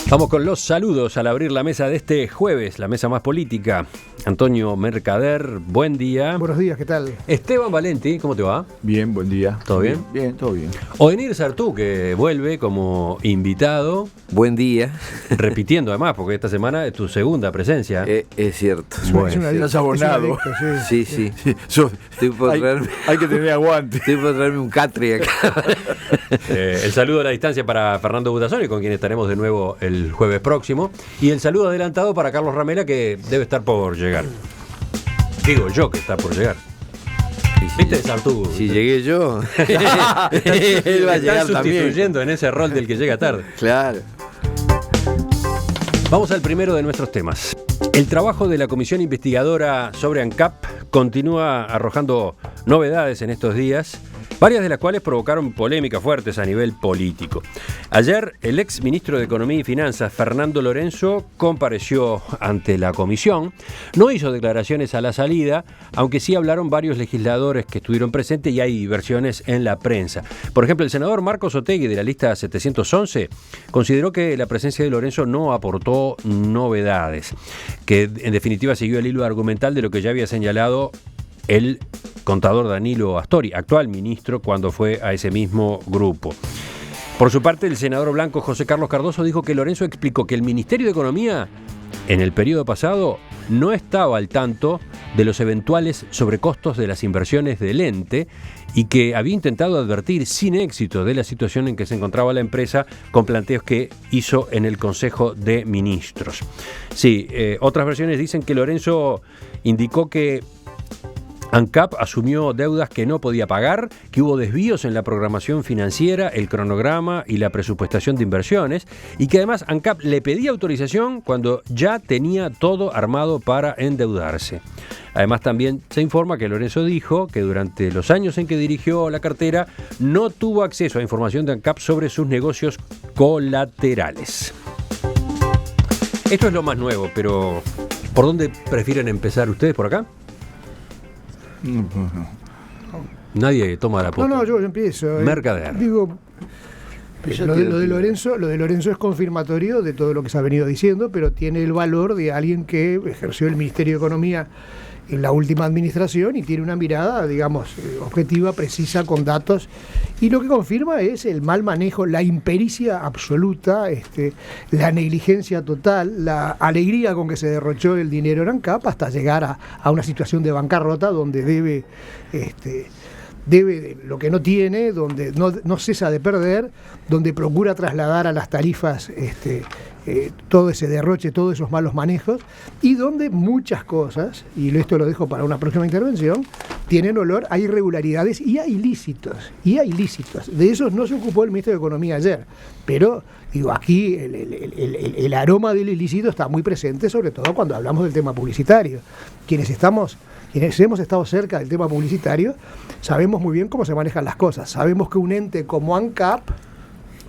Vamos con los saludos al abrir la mesa de este jueves, la mesa más política. Antonio Mercader, buen día. Buenos días, ¿qué tal? Esteban Valenti, ¿cómo te va? Bien, buen día. ¿Todo bien? Bien, todo bien. Odenir Sartú, que vuelve como invitado. Buen día. Repitiendo además, porque esta semana es tu segunda presencia. Es cierto. Estás abonado. Sí. Hay que tener aguante. Estoy por traerme un catre acá. El saludo a la distancia para Fernando Butazzoni, con quien estaremos de nuevo el jueves próximo. Y el saludo adelantado para Carlos Ramela, que debe estar por llegar. Digo yo que está por llegar. ¿Viste, Sartú? Si llegué yo, él va a llegar Están también. sustituyendo en ese rol del que llega tarde. Claro. Vamos al primero de nuestros temas. El trabajo de la comisión investigadora sobre ANCAP continúa arrojando novedades en estos días, varias de las cuales provocaron polémicas fuertes a nivel político. Ayer, el ex ministro de Economía y Finanzas, Fernando Lorenzo, compareció ante la comisión. No hizo declaraciones a la salida, aunque sí hablaron varios legisladores que estuvieron presentes y hay versiones en la prensa. Por ejemplo, el senador Marcos Otegi, de la lista 711, consideró que la presencia de Lorenzo no aportó novedades, que en definitiva siguió el hilo argumental de lo que ya había señalado el contador Danilo Astori, actual ministro, cuando fue a ese mismo grupo. Por su parte, el senador blanco José Carlos Cardoso dijo que Lorenzo explicó que el Ministerio de Economía, en el periodo pasado, no estaba al tanto de los eventuales sobrecostos de las inversiones del ente y que había intentado advertir sin éxito de la situación en que se encontraba la empresa con planteos que hizo en el Consejo de Ministros. Sí, otras versiones dicen que Lorenzo indicó que ANCAP asumió deudas que no podía pagar, que hubo desvíos en la programación financiera, el cronograma y la presupuestación de inversiones, y que además ANCAP le pedía autorización cuando ya tenía todo armado para endeudarse. Además, también se informa que Lorenzo dijo que durante los años en que dirigió la cartera no tuvo acceso a información de ANCAP sobre sus negocios colaterales. Esto es lo más nuevo, pero ¿por dónde prefieren empezar ustedes? ¿Por acá? Nadie toma la posta. No, yo empiezo. Mercader. Digo, lo de Lorenzo es confirmatorio de todo lo que se ha venido diciendo, pero tiene el valor de alguien que ejerció el Ministerio de Economía en la última administración y tiene una mirada, digamos, objetiva, precisa, con datos, y lo que confirma es el mal manejo, la impericia absoluta, la negligencia total, la alegría con que se derrochó el dinero en ANCAP hasta llegar a una situación de bancarrota donde debe lo que no tiene, donde no cesa de perder, donde procura trasladar a las tarifas todo ese derroche, todos esos malos manejos, y donde muchas cosas, y esto lo dejo para una próxima intervención, tienen olor a irregularidades y a ilícitos. De esos no se ocupó el ministro de Economía ayer, pero digo, aquí el aroma del ilícito está muy presente, sobre todo cuando hablamos del tema publicitario. Quienes hemos estado cerca del tema publicitario, sabemos muy bien cómo se manejan las cosas. Sabemos que un ente como ANCAP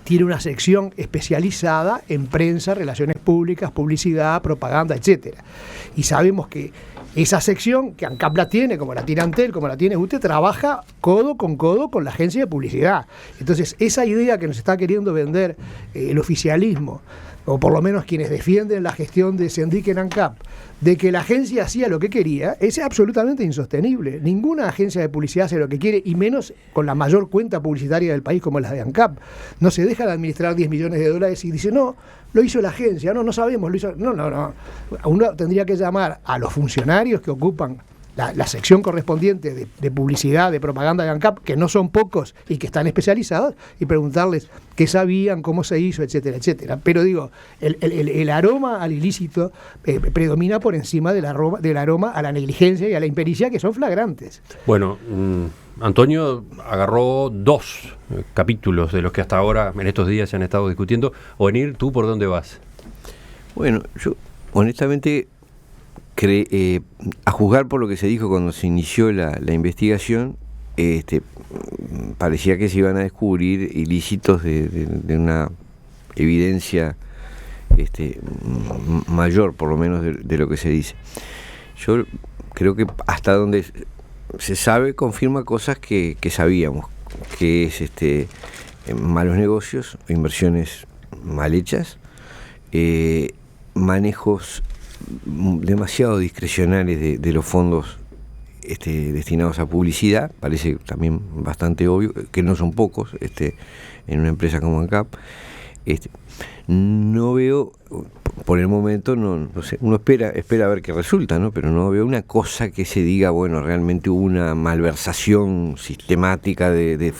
tiene una sección especializada en prensa, relaciones públicas, publicidad, propaganda, etcétera. Y sabemos que esa sección, que ANCAP la tiene, como la tiene Antel, como la tiene UTE, trabaja codo con la agencia de publicidad. Entonces, esa idea que nos está queriendo vender el oficialismo, o por lo menos quienes defienden la gestión de Sendic en ANCAP, de que la agencia hacía lo que quería, es absolutamente insostenible. Ninguna agencia de publicidad hace lo que quiere, y menos con la mayor cuenta publicitaria del país como la de ANCAP. No se deja de administrar 10 millones de dólares y dice, no, lo hizo la agencia, no sabemos, lo hizo... No. Uno tendría que llamar a los funcionarios que ocupan la sección correspondiente de publicidad, de propaganda de ANCAP, que no son pocos y que están especializados, y preguntarles qué sabían, cómo se hizo, etcétera, etcétera. Pero digo, el aroma al ilícito predomina por encima del aroma a la negligencia y a la impericia, que son flagrantes. Bueno, Antonio agarró dos capítulos de los que hasta ahora, en estos días, se han estado discutiendo. Odenir, ¿tú por dónde vas? Bueno, yo honestamente... a juzgar por lo que se dijo cuando se inició la investigación, parecía que se iban a descubrir ilícitos de una evidencia mayor, por lo menos de lo que se dice. Yo creo que hasta donde se sabe confirma cosas que sabíamos, que es malos negocios, inversiones mal hechas, manejos demasiado discrecionales de los fondos destinados a publicidad. Parece también bastante obvio que no son pocos en una empresa como ANCAP. No veo, por el momento, no sé, uno espera a ver qué resulta, ¿no? Pero no veo una cosa que se diga, bueno, realmente hubo una malversación sistemática de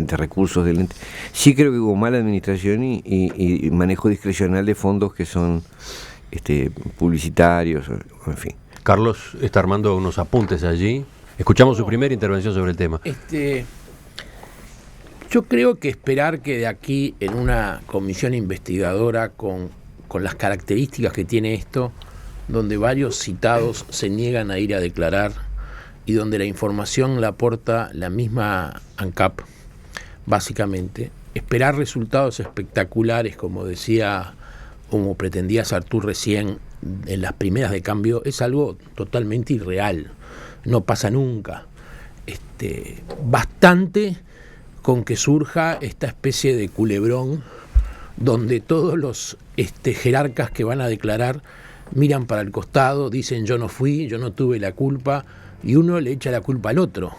recursos del ente. Sí creo que hubo mala administración y manejo discrecional de fondos que son publicitarios, en fin. Carlos está armando unos apuntes allí. Escuchamos su primera intervención sobre el tema. Yo creo que esperar que de aquí, en una comisión investigadora con las características que tiene esto, donde varios citados se niegan a ir a declarar y donde la información la aporta la misma ANCAP, básicamente, esperar resultados espectaculares, como pretendía Sartur recién, en las primeras de cambio, es algo totalmente irreal. No pasa nunca. Bastante con que surja esta especie de culebrón donde todos los jerarcas que van a declarar miran para el costado, dicen yo no fui, yo no tuve la culpa, y uno le echa la culpa al otro.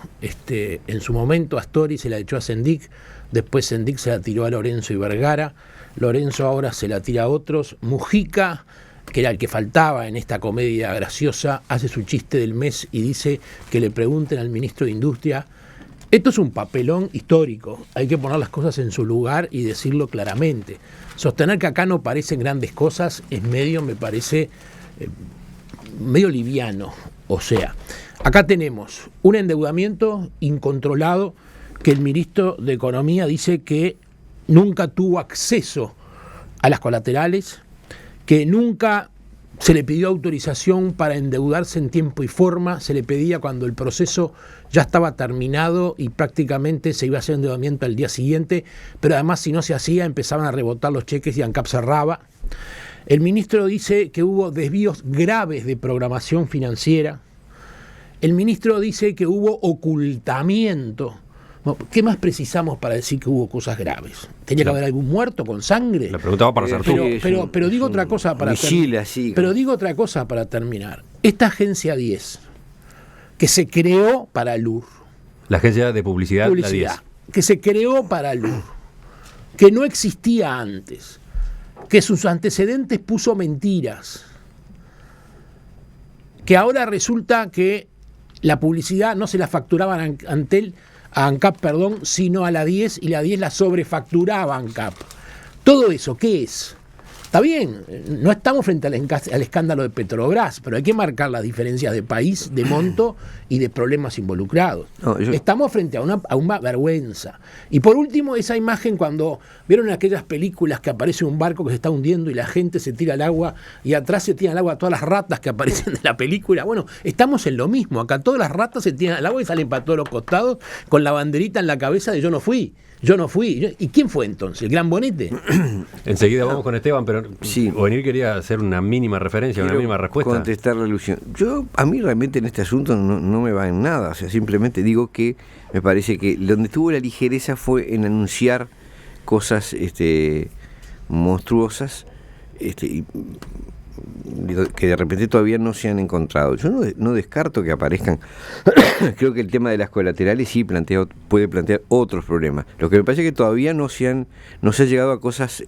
En su momento Astori se la echó a Sendik, después Sendik se la tiró a Lorenzo y Vergara, Lorenzo ahora se la tira a otros, Mujica, que era el que faltaba en esta comedia graciosa, hace su chiste del mes y dice que le pregunten al ministro de Industria. Esto es un papelón histórico, hay que poner las cosas en su lugar y decirlo claramente. Sostener que acá no parecen grandes cosas es me parece medio liviano. O sea, acá tenemos un endeudamiento incontrolado que el ministro de Economía dice que nunca tuvo acceso a las colaterales, que nunca se le pidió autorización para endeudarse en tiempo y forma, se le pedía cuando el proceso ya estaba terminado y prácticamente se iba a hacer endeudamiento al día siguiente, pero además si no se hacía empezaban a rebotar los cheques y ANCAP cerraba. El ministro dice que hubo desvíos graves de programación financiera. El ministro dice que hubo ocultamiento. ¿Qué más precisamos para decir que hubo cosas graves? ¿Tenía que haber algún muerto con sangre? Le preguntaba para Sartur. Pero digo otra cosa para terminar. Pero digo otra cosa para terminar. Esta agencia 10, que se creó para LUR. La agencia de publicidad, la 10. Que se creó para LUR, que no existía antes, que sus antecedentes puso mentiras, que ahora resulta que la publicidad no se la facturaban a ANCAP, sino a la 10, y la 10 la sobrefacturaba a ANCAP. Todo eso, ¿qué es? Está bien, no estamos frente al escándalo de Petrobras, pero hay que marcar las diferencias de país, de monto y de problemas involucrados. Estamos frente a una vergüenza. Y por último, esa imagen cuando vieron aquellas películas que aparece un barco que se está hundiendo y la gente se tira al agua y atrás se tiran al agua todas las ratas que aparecen de la película. Bueno, estamos en lo mismo. Acá todas las ratas se tiran al agua y salen para todos los costados con la banderita en la cabeza de yo no fui. ¿Y quién fue entonces? ¿El Gran Bonete? Enseguida vamos con Esteban, pero sí. Ovenir quería hacer una mínima referencia, una mínima respuesta. Contestar la alusión. A mí realmente en este asunto no me va en nada. O sea, simplemente digo que me parece que donde tuvo la ligereza fue en anunciar cosas monstruosas que de repente todavía no se han encontrado. Yo no descarto que aparezcan. Creo que el tema de las colaterales sí puede plantear otros problemas. Lo que me parece es que todavía no se ha llegado a cosas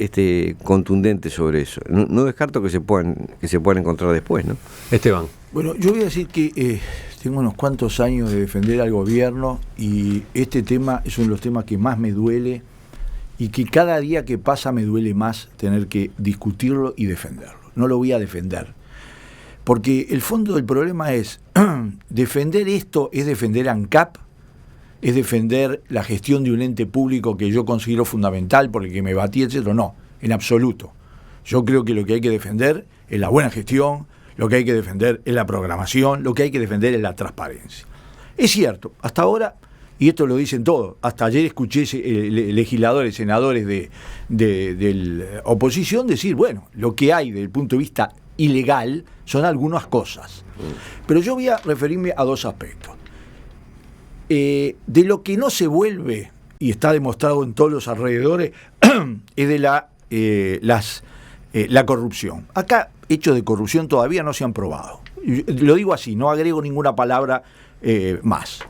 contundentes sobre eso. No descarto que se puedan encontrar después, ¿no? Esteban. Bueno, yo voy a decir que tengo unos cuantos años de defender al gobierno y este tema es uno de los temas que más me duele y que cada día que pasa me duele más tener que discutirlo y defenderlo. No lo voy a defender, porque el fondo del problema es defender esto, es defender a ANCAP, es defender la gestión de un ente público que yo considero fundamental por el que me batí, etcétera. No, en absoluto. Yo creo que lo que hay que defender es la buena gestión, lo que hay que defender es la programación, lo que hay que defender es la transparencia. Es cierto, hasta ahora, y esto lo dicen todos, hasta ayer escuché legisladores, senadores de la oposición decir, bueno, lo que hay desde el punto de vista ilegal son algunas cosas. Pero yo voy a referirme a dos aspectos. De lo que no se vuelve, y está demostrado en todos los alrededores, es de las la corrupción. Acá hechos de corrupción todavía no se han probado. Lo digo así, no agrego ninguna palabra más.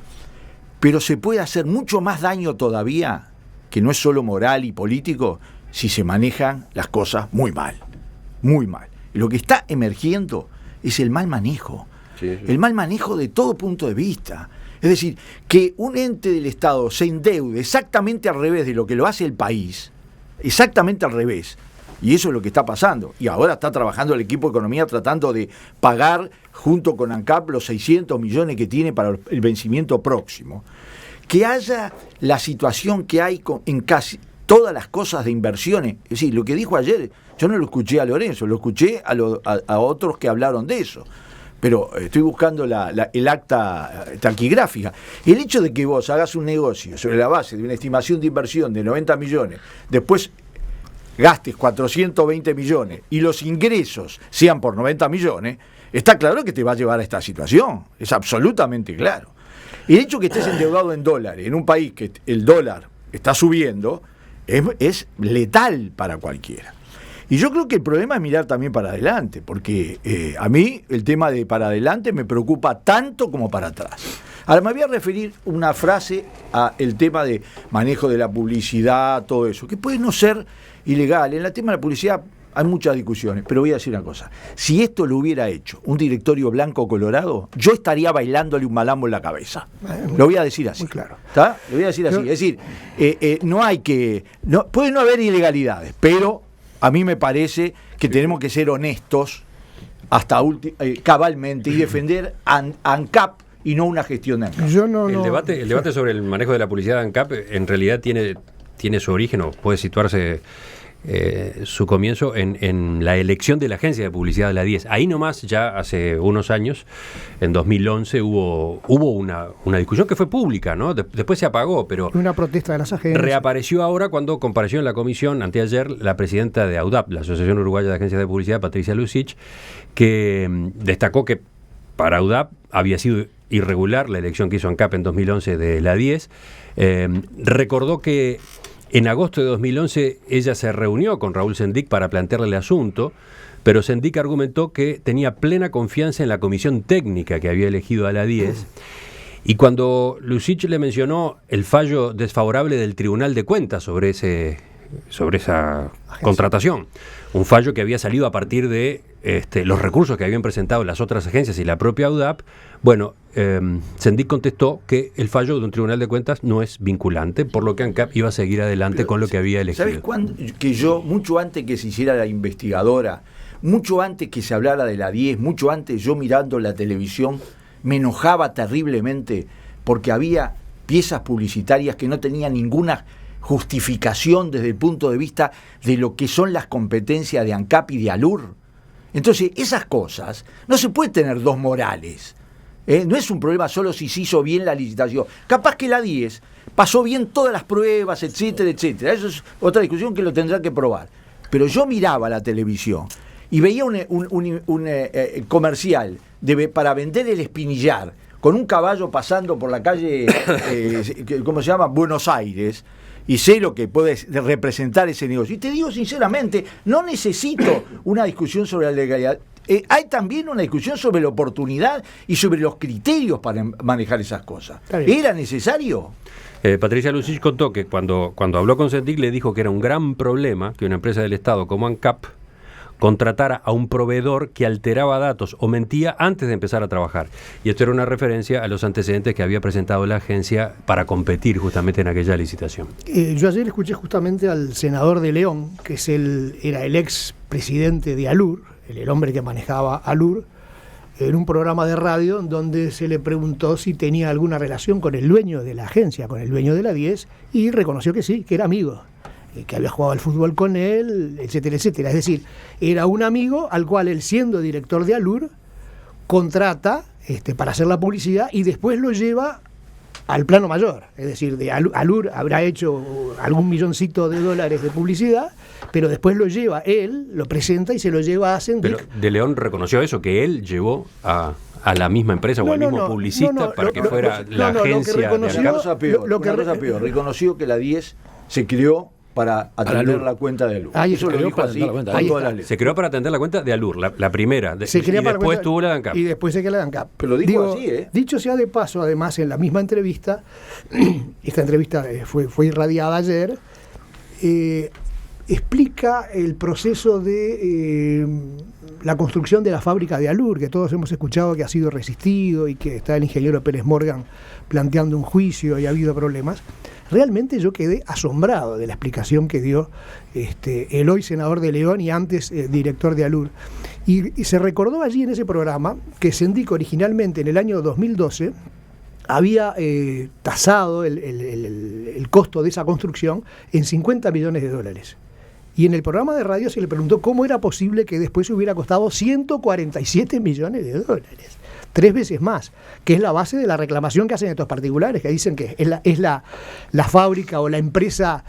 Pero se puede hacer mucho más daño todavía, que no es solo moral y político, si se manejan las cosas muy mal. Muy mal. Lo que está emergiendo es el mal manejo. Sí. El mal manejo de todo punto de vista. Es decir, que un ente del Estado se endeude exactamente al revés de lo que lo hace el país, exactamente al revés. Y eso es lo que está pasando. Y ahora está trabajando el equipo de economía tratando de pagar junto con ANCAP los 600 millones que tiene para el vencimiento próximo. Que haya la situación que hay en casi todas las cosas de inversiones. Es decir, lo que dijo ayer, yo no lo escuché a Lorenzo, lo escuché a otros que hablaron de eso. Pero estoy buscando el acta taquigráfica. El hecho de que vos hagas un negocio sobre la base de una estimación de inversión de 90 millones, después gastes 420 millones y los ingresos sean por 90 millones, está claro que te va a llevar a esta situación. Es absolutamente claro. El hecho que estés endeudado en dólares, en un país que el dólar está subiendo, es letal para cualquiera. Y yo creo que el problema es mirar también para adelante, porque a mí el tema de para adelante me preocupa tanto como para atrás. Ahora me voy a referir una frase al tema de manejo de la publicidad, todo eso, que puede no ser ilegal. En el tema de la publicidad hay muchas discusiones, pero voy a decir una cosa. Si esto lo hubiera hecho un directorio blanco colorado, yo estaría bailándole un malambo en la cabeza. Lo voy a decir así. Muy claro. ¿Está? Lo voy a decir así. Es decir, no hay que... puede no haber ilegalidades, pero a mí me parece que tenemos que ser honestos hasta cabalmente y defender ANCAP y no una gestión de ANCAP. El debate sobre el manejo de la publicidad de ANCAP en realidad tiene su origen, o puede situarse su comienzo en la elección de la agencia de publicidad de la 10. Ahí nomás, ya hace unos años, en 2011, hubo una discusión que fue pública, ¿no? Después se apagó, pero... Una protesta de las agencias. Reapareció ahora cuando compareció en la comisión, anteayer, la presidenta de AUDAP, la Asociación Uruguaya de Agencias de Publicidad, Patricia Lucich, que destacó que para AUDAP había sido irregular la elección que hizo ANCAP en 2011 de la 10. Recordó que en agosto de 2011 ella se reunió con Raúl Sendic para plantearle el asunto, pero Sendic argumentó que tenía plena confianza en la comisión técnica que había elegido a la 10, y cuando Lucich le mencionó el fallo desfavorable del Tribunal de Cuentas sobre esa contratación, un fallo que había salido a partir de los recursos que habían presentado las otras agencias y la propia AUDAP, bueno, Sendic contestó que el fallo de un Tribunal de Cuentas no es vinculante, por lo que ANCAP iba a seguir adelante con lo que había elegido. ¿Sabes cuándo? Que yo, mucho antes que se hiciera la investigadora, mucho antes que se hablara de la 10, mucho antes, yo mirando la televisión me enojaba terriblemente porque había piezas publicitarias que no tenían ninguna justificación desde el punto de vista de lo que son las competencias de ANCAP y de ALUR. Entonces, esas cosas, no se puede tener dos morales. No es un problema solo si se hizo bien la licitación. Capaz que la 10 pasó bien todas las pruebas, etcétera, etcétera. Eso es otra discusión que lo tendrá que probar. Pero yo miraba la televisión y veía un comercial para vender el espinillar con un caballo pasando por la calle, ¿cómo se llama? Buenos Aires, y sé lo que puede representar ese negocio. Y te digo sinceramente, no necesito una discusión sobre la legalidad. Hay también una discusión sobre la oportunidad y sobre los criterios para manejar esas cosas. ¿Era necesario? Patricia Lucich contó que cuando habló con Sendic le dijo que era un gran problema que una empresa del Estado como ANCAP contratara a un proveedor que alteraba datos o mentía antes de empezar a trabajar. Y esto era una referencia a los antecedentes que había presentado la agencia para competir justamente en aquella licitación. Yo ayer escuché justamente al senador de León, que era el ex presidente de ALUR, el hombre que manejaba ALUR, en un programa de radio donde se le preguntó si tenía alguna relación con el dueño de la agencia, con el dueño de la 10, y reconoció que sí, que era amigo, que había jugado al fútbol con él, etcétera, etcétera. Es decir, era un amigo al cual él, siendo director de ALUR, contrata para hacer la publicidad y después lo lleva al plano mayor. Es decir, de ALUR habrá hecho algún milloncito de dólares de publicidad, pero después lo lleva él, lo presenta y se lo lleva a Sendic. Pero De León reconoció eso, que él llevó a la misma empresa o al mismo publicista para que fuera la agencia. Una cosa peor, reconoció que la 10 se creó para atender la cuenta de ALUR. Ahí Eso lo dijo así con todas las letras. Se creó para atender la cuenta de ALUR, la primera. Se creó y para después cuenta- tuvo la de ANCAP. Y después se quedó la de ANCAP. Pero lo dijo así, ¿eh? Dicho sea de paso, además, en la misma entrevista, esta entrevista fue irradiada ayer, explica el proceso de la construcción de la fábrica de ALUR, que todos hemos escuchado que ha sido resistido y que está el ingeniero Pérez Morgan planteando un juicio y ha habido problemas. Realmente yo quedé asombrado de la explicación que dio el hoy senador de León y antes director de ALUR. Y se recordó allí en ese programa que Sendik originalmente en el año 2012 había tasado el costo de esa construcción en $50 millones. Y en el programa de radio se le preguntó cómo era posible que después hubiera costado $147 millones, 3 veces más, que es la base de la reclamación que hacen estos particulares, que dicen que es la fábrica o la empresa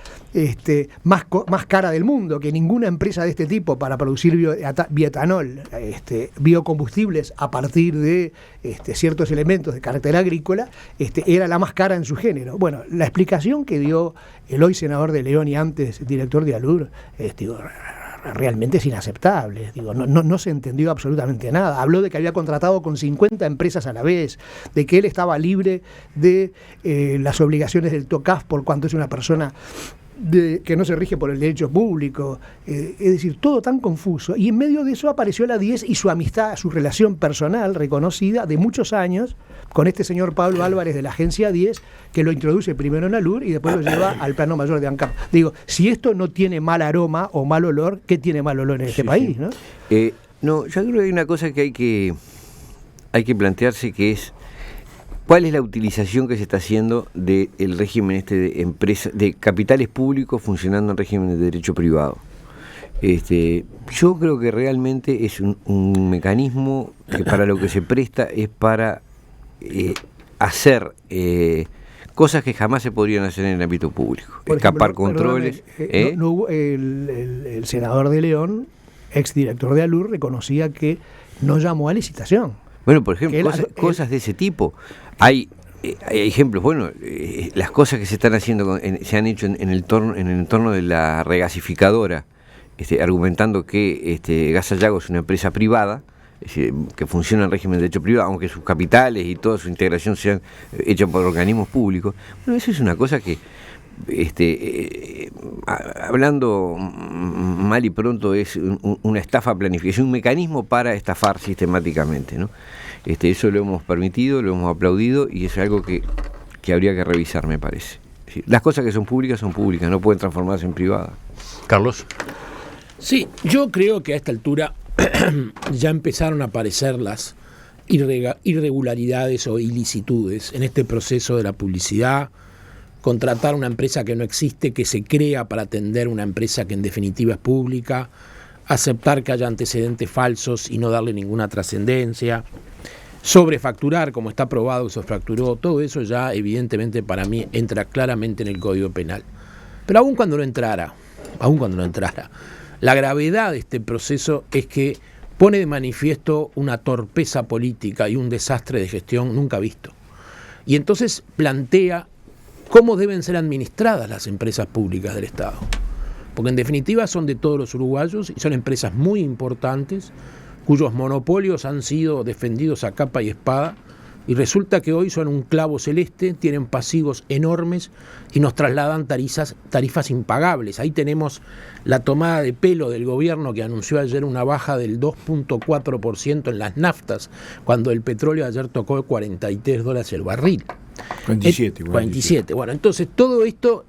más cara del mundo, que ninguna empresa de este tipo para producir bioetanol, biocombustibles a partir de ciertos elementos de carácter agrícola, era la más cara en su género. Bueno, la explicación que dio el hoy senador de León y antes director de ALUR, realmente es inaceptable. No se entendió absolutamente nada. Habló de que había contratado con 50 empresas a la vez, de que él estaba libre de las obligaciones del TOCAF por cuanto es una persona que no se rige por el derecho público, es decir, todo tan confuso. Y en medio de eso apareció la 10 y su amistad, su relación personal reconocida de muchos años con este señor Pablo Álvarez de la Agencia 10, que lo introduce primero en ALUR y después lo lleva al plano mayor de ANCAP. Digo, si esto no tiene mal aroma o mal olor, ¿qué tiene mal olor en este país? ¿No? No, yo creo que hay una cosa que hay que plantearse, que es ¿cuál es la utilización que se está haciendo del régimen de empresas, de capitales públicos funcionando en régimen de derecho privado? Yo creo que realmente es un mecanismo que para lo que se presta es para hacer cosas que jamás se podrían hacer en el ámbito público. Por Escapar ejemplo, controles. No hubo el senador de León, exdirector de ALUR, reconocía que no llamó a licitación. Bueno, por ejemplo, cosas de ese tipo. Hay ejemplos, bueno, las cosas que se están haciendo, se han hecho en el entorno de la regasificadora, argumentando que Gasallago es una empresa privada, que funciona en régimen de derecho privado, aunque sus capitales y toda su integración sean hechas por organismos públicos. Bueno, eso es una cosa que, hablando mal y pronto, es una estafa planificada, es un mecanismo para estafar sistemáticamente, ¿no? Eso lo hemos permitido, lo hemos aplaudido y es algo que habría que revisar, me parece. Las cosas que son públicas, no pueden transformarse en privadas. Carlos. Sí, yo creo que a esta altura ya empezaron a aparecer las irregularidades o ilicitudes en este proceso de la publicidad. Contratar una empresa que no existe, que se crea para atender una empresa que en definitiva es pública, aceptar que haya antecedentes falsos y no darle ninguna trascendencia, sobrefacturar, como está probado que se fracturó, todo eso ya evidentemente para mí entra claramente en el Código Penal. Pero aun cuando no entrara, la gravedad de este proceso es que pone de manifiesto una torpeza política y un desastre de gestión nunca visto. Y entonces plantea cómo deben ser administradas las empresas públicas del Estado. Porque en definitiva son de todos los uruguayos y son empresas muy importantes cuyos monopolios han sido defendidos a capa y espada y resulta que hoy son un clavo celeste, tienen pasivos enormes y nos trasladan tarifas impagables. Ahí tenemos la tomada de pelo del gobierno que anunció ayer una baja del 2.4% en las naftas, cuando el petróleo ayer tocó $43 el barril. 47. Bueno, entonces todo esto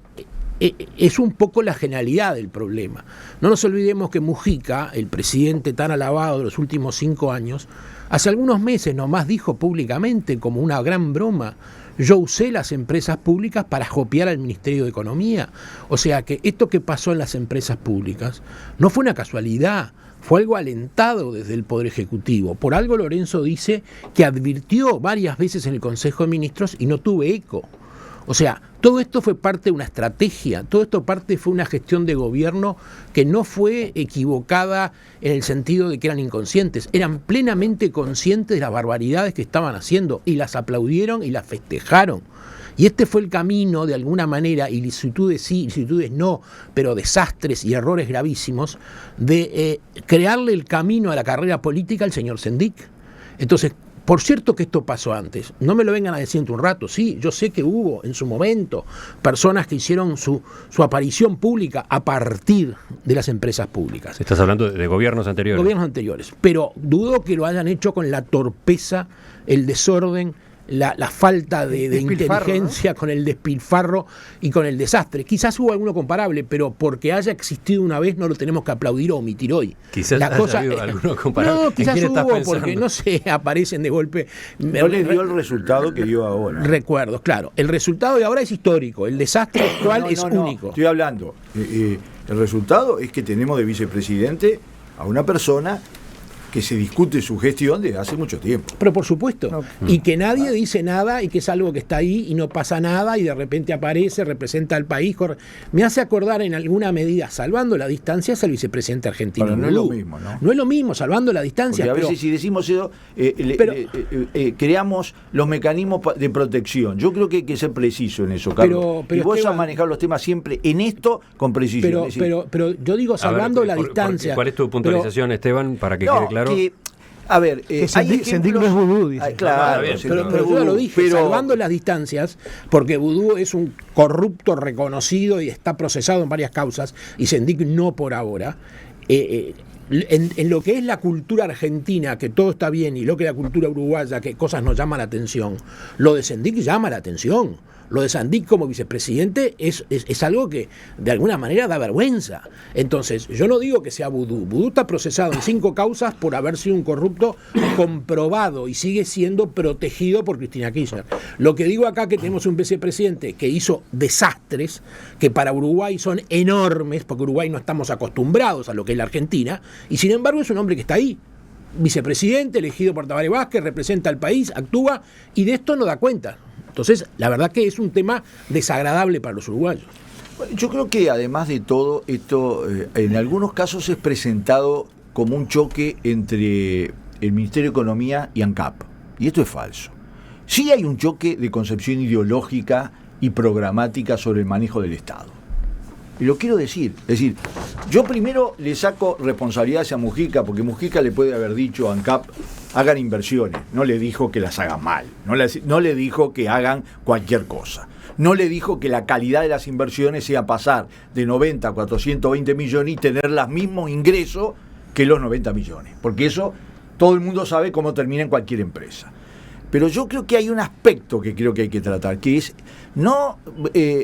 es un poco la genialidad del problema. No nos olvidemos que Mujica, el presidente tan alabado de los últimos 5 años, hace algunos meses nomás dijo públicamente, como una gran broma: yo usé las empresas públicas para jopear al Ministerio de Economía. O sea que esto que pasó en las empresas públicas no fue una casualidad, fue algo alentado desde el Poder Ejecutivo. Por algo Lorenzo dice que advirtió varias veces en el Consejo de Ministros y no tuvo eco. O sea, todo esto fue parte de una estrategia, todo esto fue una gestión de gobierno que no fue equivocada en el sentido de que eran inconscientes, eran plenamente conscientes de las barbaridades que estaban haciendo y las aplaudieron y las festejaron. Y este fue el camino, de alguna manera, ilicitudes sí, ilicitudes no, pero desastres y errores gravísimos, de crearle el camino a la carrera política al señor Sendik. Entonces, por cierto que esto pasó antes, no me lo vengan a decir en un rato, sí, yo sé que hubo en su momento personas que hicieron su aparición pública a partir de las empresas públicas. Estás hablando de gobiernos anteriores. Gobiernos anteriores, pero dudo que lo hayan hecho con la torpeza, el desorden, la falta de inteligencia, ¿no? Con el despilfarro y con el desastre. Quizás hubo alguno comparable, pero porque haya existido una vez no lo tenemos que aplaudir o omitir hoy. Quizás haya habido alguno comparable. No, quizás hubo, porque no se aparecen de golpe. No les dio el resultado que dio ahora. Recuerdos, claro. El resultado de ahora es histórico, el desastre actual es único. Estoy hablando. El resultado es que tenemos de vicepresidente a una persona que se discute su gestión desde hace mucho tiempo. Pero por supuesto, y que nadie dice nada y que es algo que está ahí y no pasa nada y de repente aparece, representa al país. Me hace acordar en alguna medida, salvando la distancia, es el vicepresidente argentino. Pero no es lo mismo, ¿no? No es lo mismo, salvando la distancia. Porque a veces si decimos eso, creamos los mecanismos de protección. Yo creo que hay que ser preciso en eso, Carlos. Pero y vos has manejado los temas siempre en esto con precisión. Pero yo digo, salvando la distancia. ¿Cuál es tu puntualización, Esteban, para que quede claro? A ver, Sendik no es vudú, dice. Claro, pero yo ya lo dije, salvando las distancias, porque vudú es un corrupto reconocido y está procesado en varias causas, y Sendik no por ahora. En lo que es la cultura argentina, que todo está bien, y lo que es la cultura uruguaya, que cosas nos llaman la atención, lo de Sendik llama la atención. Lo de Sendik como vicepresidente es algo que de alguna manera da vergüenza. Entonces, yo no digo que sea vudú. Vudú está procesado en 5 causas por haber sido un corrupto comprobado y sigue siendo protegido por Cristina Kirchner. Lo que digo acá, que tenemos un vicepresidente que hizo desastres que para Uruguay son enormes, porque Uruguay no estamos acostumbrados a lo que es la Argentina, y sin embargo es un hombre que está ahí. Vicepresidente, elegido por Tabaré Vázquez, representa al país, actúa, y de esto no da cuenta. Entonces, la verdad que es un tema desagradable para los uruguayos. Yo creo que además de todo, esto en algunos casos es presentado como un choque entre el Ministerio de Economía y ANCAP. Y esto es falso. Sí hay un choque de concepción ideológica y programática sobre el manejo del Estado. Y lo quiero decir. Es decir, yo primero le saco responsabilidad a Mujica, porque Mujica le puede haber dicho a ANCAP: hagan inversiones. No le dijo que las hagan mal. No le dijo que hagan cualquier cosa. No le dijo que la calidad de las inversiones sea pasar de 90 a 420 millones y tener los mismos ingresos que los 90 millones. Porque eso todo el mundo sabe cómo termina en cualquier empresa. Pero yo creo que hay un aspecto que creo que hay que tratar, que es, no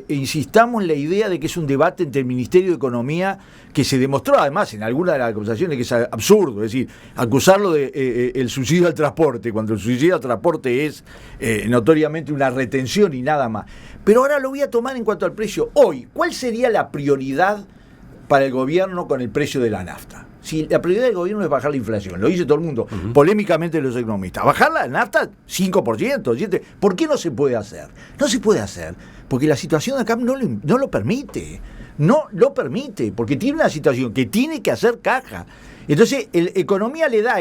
insistamos en la idea de que es un debate entre el Ministerio de Economía, que se demostró además en alguna de las acusaciones que es absurdo, es decir, acusarlo de el subsidio al transporte, cuando el subsidio al transporte es notoriamente una retención y nada más. Pero ahora lo voy a tomar en cuanto al precio. Hoy, ¿cuál sería la prioridad para el gobierno con el precio de la nafta? Si la prioridad del gobierno es bajar la inflación, lo dice todo el mundo, polémicamente los economistas, bajar la nafta 5%, 7%, ¿por qué no se puede hacer? No se puede hacer porque la situación de acá no lo permite, no lo permite, porque tiene una situación que tiene que hacer caja. Entonces, la economía le da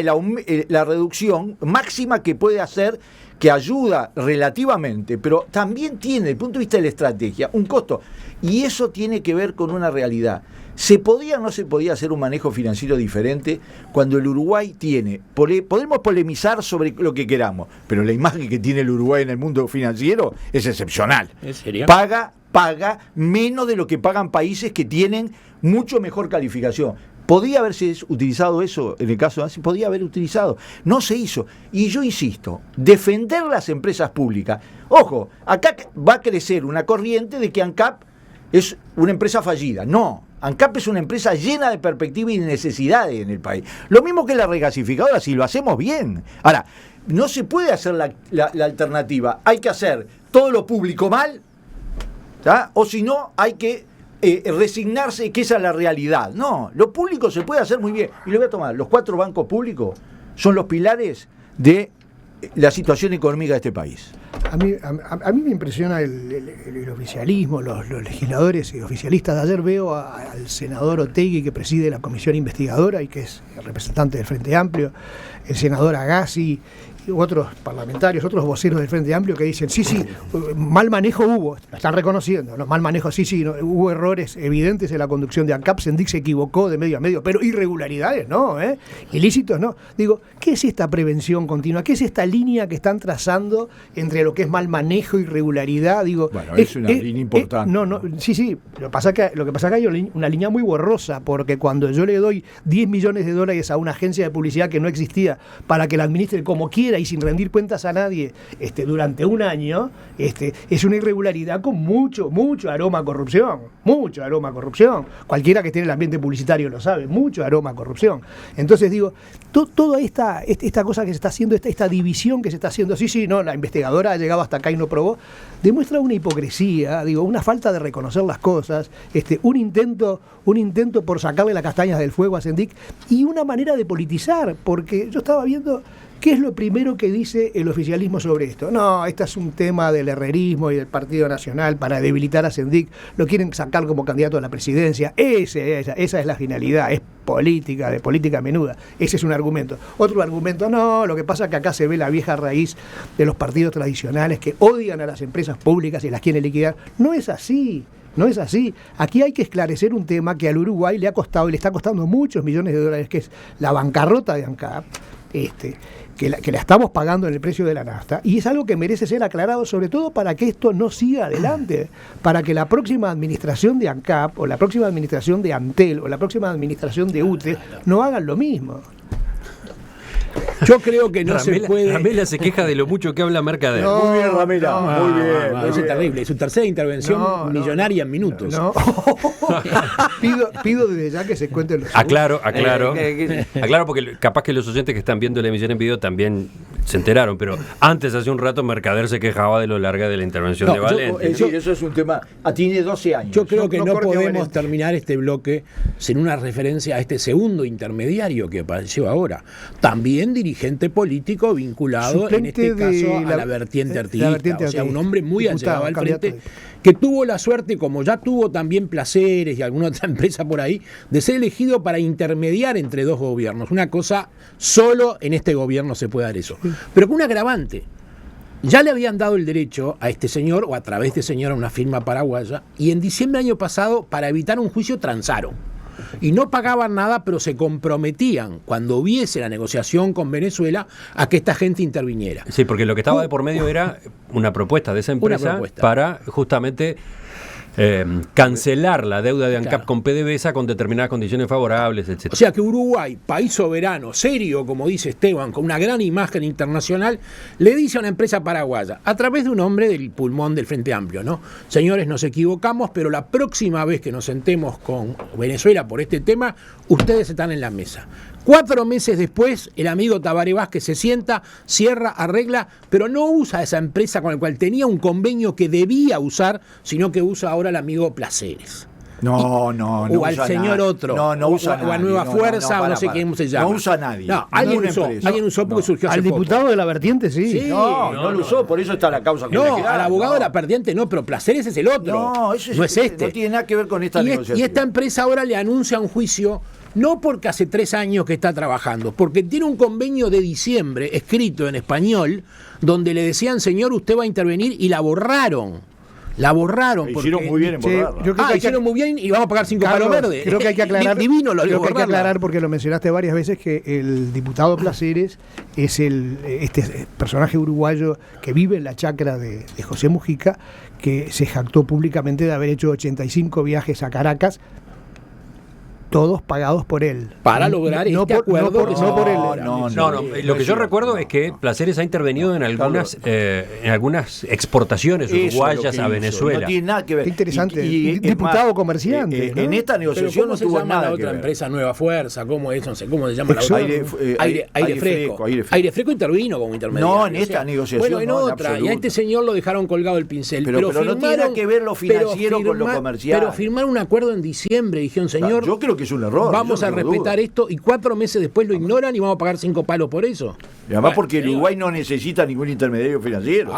la reducción máxima que puede hacer, que ayuda relativamente, pero también tiene, desde el punto de vista de la estrategia, un costo. Y eso tiene que ver con una realidad. ¿Se podía o no se podía hacer un manejo financiero diferente cuando el Uruguay tiene? Podemos polemizar sobre lo que queramos, pero la imagen que tiene el Uruguay en el mundo financiero es excepcional. ¿En serio? Paga menos de lo que pagan países que tienen mucho mejor calificación. ¿Podía haberse utilizado eso en el caso de ANSI? Podía haber utilizado. No se hizo. Y yo insisto, defender las empresas públicas. Ojo, acá va a crecer una corriente de que ANCAP es una empresa fallida. No, ANCAP es una empresa llena de perspectivas y necesidades en el país. Lo mismo que la regasificadora, si lo hacemos bien. Ahora, no se puede hacer la alternativa. Hay que hacer todo lo público mal, ¿tá? O si no, hay que resignarse que esa es la realidad. No, lo público se puede hacer muy bien. Y lo voy a tomar. Los 4 bancos públicos son los pilares de la situación económica de este país. A mí me impresiona el oficialismo, los legisladores y oficialistas. De ayer veo al senador Otegi, que preside la comisión investigadora y que es el representante del Frente Amplio, el senador Agassi otros parlamentarios, otros voceros del Frente Amplio que dicen, sí, mal manejo hubo, lo están reconociendo, ¿no? Mal manejo, no, hubo errores evidentes en la conducción de ANCAP, Sendic se equivocó de medio a medio, pero irregularidades no, ilícitos no. Digo, ¿qué es esta prevención continua? ¿Qué es esta línea que están trazando entre lo que es mal manejo, irregularidad? Digo, bueno, es una línea importante. Lo que pasa es que hay una línea muy borrosa, porque cuando yo le doy $10 millones a una agencia de publicidad que no existía para que la administre como quiera y sin rendir cuentas a nadie durante un año, es una irregularidad con mucho aroma a corrupción, cualquiera que esté en el ambiente publicitario lo sabe, mucho aroma a corrupción. Entonces digo, toda esta cosa que se está haciendo, esta división que se está haciendo, la investigadora ha llegado hasta acá y no probó, demuestra una hipocresía, una falta de reconocer las cosas, un intento por sacarle las castañas del fuego a Sendic y una manera de politizar, porque yo estaba viendo qué es lo primero que dice el oficialismo sobre esto. No, este es un tema del herrerismo y del Partido Nacional para debilitar a Sendic, lo quieren sacar como candidato a la presidencia, esa es la finalidad, es política, de política menuda, ese es un argumento. Otro argumento, no, lo que pasa es que acá se ve la vieja raíz de los partidos tradicionales que odian a las empresas públicas y las quieren liquidar. No es así. Aquí hay que esclarecer un tema que al Uruguay le ha costado y le está costando muchos millones de dólares, que es la bancarrota de ANCAP, que la estamos pagando en el precio de la nafta, y es algo que merece ser aclarado, sobre todo para que esto no siga adelante, para que la próxima administración de ANCAP, o la próxima administración de Antel, o la próxima administración de UTE, no hagan lo mismo. Yo creo que no se puede. Ramela se queja de lo mucho que habla Mercader. No, muy bien, Ramela, muy bien. Es terrible, es su tercera intervención millonaria en minutos. No. Pido desde ya que se cuenten los Aclaro, porque capaz que los oyentes que están viendo la emisión en video también se enteraron, pero antes, hace un rato, Mercader se quejaba de lo larga de la intervención de Valente. Eso es un tema. Tiene 12 años. Yo creo que no podemos terminar este bloque sin una referencia a este segundo intermediario que apareció ahora. También dirigente político vinculado, suplente en este caso, a la vertiente artiguista. O sea, un hombre muy allegado al frente, que tuvo la suerte, como ya tuvo también Placeres y alguna otra empresa por ahí, de ser elegido para intermediar entre dos gobiernos. Una cosa, solo en este gobierno se puede dar eso. Pero con un agravante. Ya le habían dado el derecho a este señor, o a través de este señor, a una firma paraguaya, y en diciembre del año pasado, para evitar un juicio, transaron. Y no pagaban nada, pero se comprometían, cuando hubiese la negociación con Venezuela, a que esta gente interviniera. Sí, porque lo que estaba de por medio era una propuesta de esa empresa para justamente cancelar la deuda de ANCAP con PDVSA con determinadas condiciones favorables, etc. O sea que Uruguay, país soberano, serio, como dice Esteban, con una gran imagen internacional, le dice a una empresa paraguaya, a través de un hombre del pulmón del Frente Amplio, ¿no? Señores, nos equivocamos, pero la próxima vez que nos sentemos con Venezuela por este tema, ustedes están en la mesa. 4 meses después, el amigo Tabaré Vázquez se sienta, cierra, arregla, pero no usa esa empresa con la cual tenía un convenio que debía usar, sino que usa ahora el amigo Placeres. No o al señor nadie. Otro. No usa o a Nueva Fuerza, o no sé quién se llama. No usa nadie. No, alguien usó porque surgió hace poco. Al diputado de la vertiente, sí. No lo usó, por eso está la causa. No, al abogado de la vertiente no, pero Placeres es el otro. No es este. No tiene nada que ver con esta negociación. Y esta empresa ahora le anuncia un juicio. No porque hace 3 años que está trabajando, porque tiene un convenio de diciembre escrito en español donde le decían, señor, usted va a intervenir, y la borraron. Hicieron muy bien en borrarla. Hicieron muy bien y vamos a pagar 5 palos verdes. Creo que hay que aclarar. Divino lo creo que hay que aclarar, porque lo mencionaste varias veces, que el diputado Placeres es este personaje uruguayo que vive en la chacra de José Mujica, que se jactó públicamente de haber hecho 85 viajes a Caracas, todos pagados por él. Para lograr este acuerdo. No por él. Lo que yo recuerdo es que Placeres ha intervenido en algunas exportaciones uruguayas a Venezuela. No tiene nada que ver. Qué interesante. Diputado comerciante. En esta negociación no tuvo nada la que otra ver. empresa, Nueva Fuerza, ¿cómo es? No sé cómo se llama la otra. Aire Fresco. Aire Fresco intervino como intermediario. No, en esta negociación. Bueno, en otra. Y a este señor lo dejaron colgado el pincel. Pero no tiene nada que ver lo financiero con lo comercial. Pero firmaron un acuerdo en diciembre. Dijeron, señor, yo creo que es un error. Vamos a respetar esto, y 4 meses después lo ignoran y vamos a pagar 5 palos por eso. Y además porque el Uruguay no necesita ningún intermediario financiero.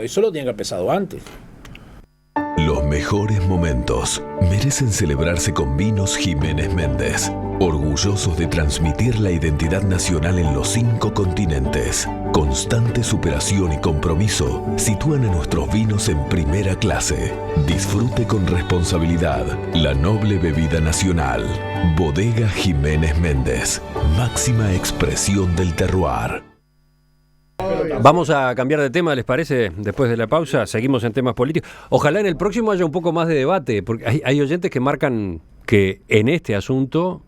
Eso lo tiene que haber pensado antes. Los mejores momentos merecen celebrarse con Vinos Jiménez Méndez. Orgullosos de transmitir la identidad nacional en los 5 continentes. Constante superación y compromiso sitúan a nuestros vinos en primera clase. Disfrute con responsabilidad la noble bebida nacional. Bodega Jiménez Méndez. Máxima expresión del terroir. Vamos a cambiar de tema, ¿les parece? Después de la pausa, seguimos en temas políticos. Ojalá en el próximo haya un poco más de debate, porque hay oyentes que marcan que en este asunto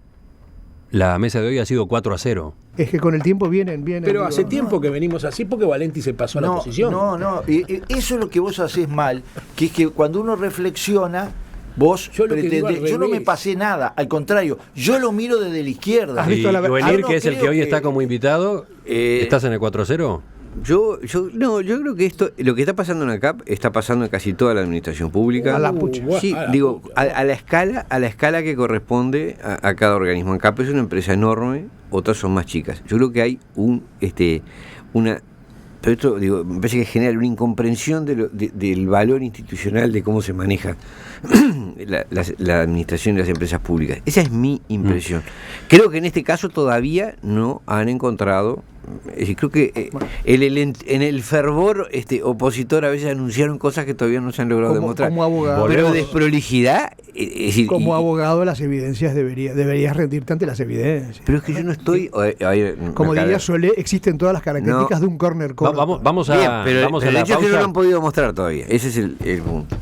la mesa de hoy ha sido 4-0. Es que con el tiempo vienen. Pero hace tiempo que venimos así porque Valenti se pasó a la posición. No, eso es lo que vos hacés mal, que es que cuando uno reflexiona, vos pretendés, yo no me pasé nada, al contrario, yo lo miro desde la izquierda. Y Jovenir, que es el que hoy está como invitado, ¿estás en el 4-0? Yo creo que esto, lo que está pasando en ANCAP, está pasando en casi toda la administración pública. A la pucha. Sí, digo, a la escala que corresponde a cada organismo. ANCAP es una empresa enorme, otras son más chicas. Yo creo que hay una, pero esto, digo, me parece que genera una incomprensión del valor institucional de cómo se maneja la administración de las empresas públicas. Esa es mi impresión. Creo que en este caso todavía no han encontrado. Es decir, creo que en el fervor opositor a veces anunciaron cosas que todavía no se han logrado demostrar. Como abogado, pero desprolijidad. Es decir, como abogado, las evidencias deberías rendirte ante las evidencias. Pero es que yo no estoy. Como diría Solé, existen todas las características de un corner court. Vamos a Bien, pero vamos a el la hecho es que no pausa. lo han podido mostrar todavía. Ese es el punto.